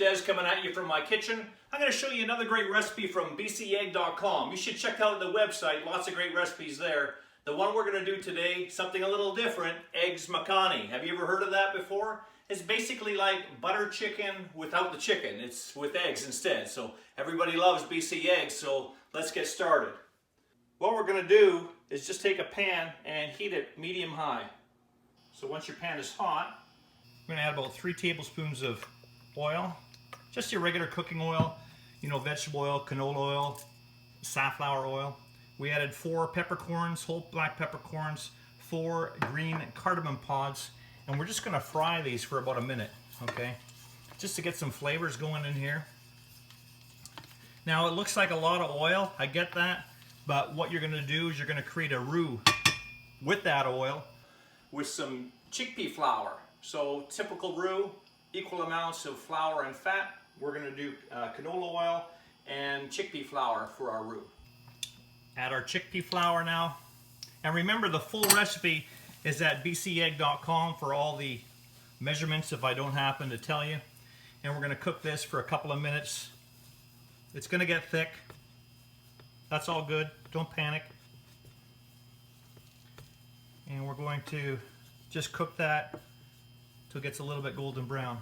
Des coming at you from my kitchen. I'm going to show you another great recipe from bcegg.com. You should check out the website, lots of great recipes there. The one we're going to do today, something a little different, Eggs Makhani. Have you ever heard of that before? It's basically like butter chicken without the chicken. It's with eggs instead. So everybody loves BC eggs, so let's get started. What we're going to do is just take a pan and heat it medium-high. So once your pan is hot, we're going to add about 3 tablespoons of oil. Just your regular cooking oil, you know, vegetable oil, canola oil, safflower oil. We added 4 peppercorns, whole black peppercorns, 4 green cardamom pods, and we're just going to fry these for about a minute, okay? Just to get some flavors going in here. Now it looks like a lot of oil, I get that, but what you're going to do is you're going to create a roux with that oil with some chickpea flour. So typical roux, equal amounts of flour and fat. We're going to do canola oil and chickpea flour for our roux. Add our chickpea flour now. And remember, the full recipe is at bcegg.com for all the measurements if I don't happen to tell you. And we're going to cook this for a couple of minutes. It's going to get thick. That's all good. Don't panic. And we're going to just cook that till it gets a little bit golden brown.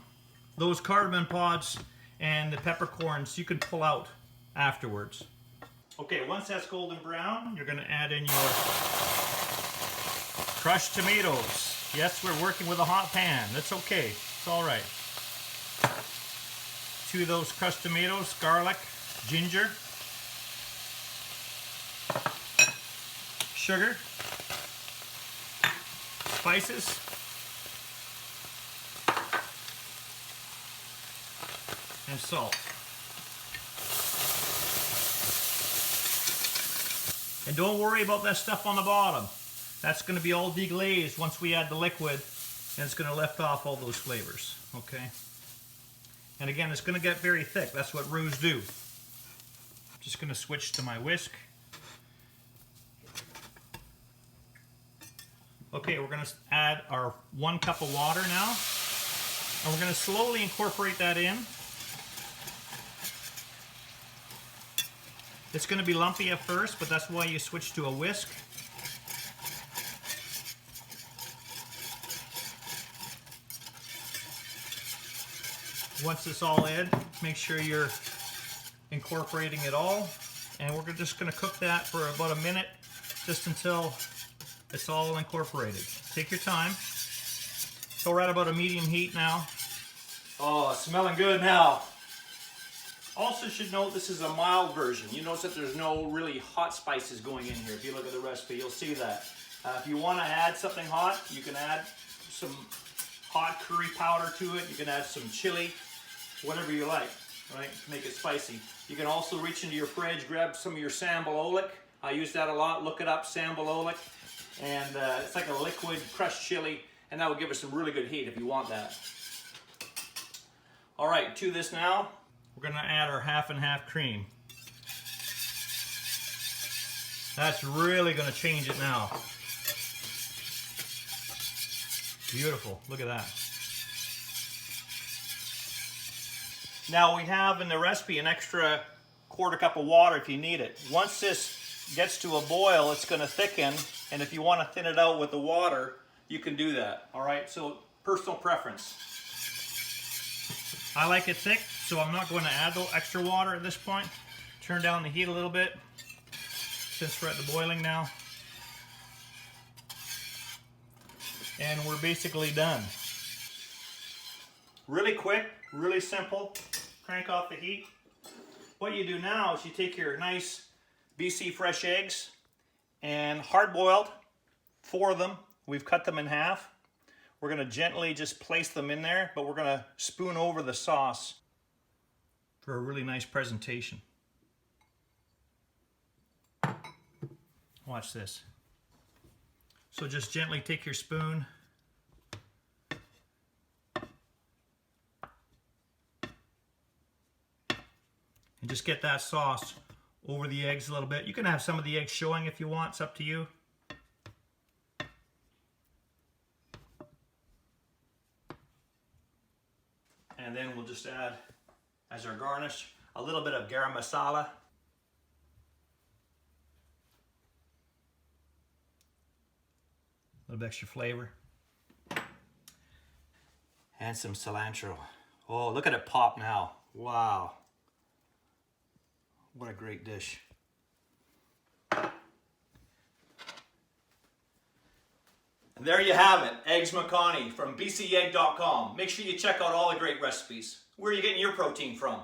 Those cardamom pods and the peppercorns you can pull out afterwards. Okay, once that's golden brown, you're going to add in your crushed tomatoes. Yes, we're working with a hot pan. That's okay. It's all right. 2 of those crushed tomatoes, garlic, ginger, sugar, spices, and salt. And don't worry about that stuff on the bottom. That's going to be all deglazed once we add the liquid, and it's going to lift off all those flavors, okay? And again, it's going to get very thick. That's what roux do. Just going to switch to my whisk. Okay, we're going to add our 1 cup of water now, and we're going to slowly incorporate that in. It's going to be lumpy at first, but that's why you switch to a whisk. Once it's all in, make sure you're incorporating it all. And we're just going to cook that for about a minute, just until it's all incorporated. Take your time. So we're at about a medium heat now. Oh, it's smelling good now. Also should note this is a mild version. You notice that there's no really hot spices going in here. If you look at the recipe, you'll see that. If you want to add something hot, you can add some hot curry powder to it. You can add some chili, whatever you like, right? Make it spicy. You can also reach into your fridge, grab some of your sambal oelek. I use that a lot. Look it up, sambal oelek. And it's like a liquid crushed chili, and that will give us some really good heat if you want that. All right, to this now, we're going to add our half and half cream. That's really going to change it now. Beautiful. Look at that. Now we have in the recipe an extra 1/4 cup of water if you need it. Once this gets to a boil, it's going to thicken, and if you want to thin it out with the water, you can do that. All right, so personal preference. I like it thick, so I'm not going to add the extra water at this point. Turn down the heat a little bit, since we're at the boiling now. And we're basically done. Really quick, really simple. Crank off the heat. What you do now is you take your nice BC fresh eggs and hard-boiled, 4 of them. We've cut them in half. We're going to gently just place them in there, but we're going to spoon over the sauce for a really nice presentation. Watch this. So just gently take your spoon and just get that sauce over the eggs a little bit. You can have some of the eggs showing if you want, it's up to you. And then we'll just add as our garnish. A little bit of garam masala. A little bit extra flavor. And some cilantro. Oh, look at it pop now. Wow. What a great dish. And there you have it, Eggs Makhani from bcegg.com. Make sure you check out all the great recipes. Where are you getting your protein from?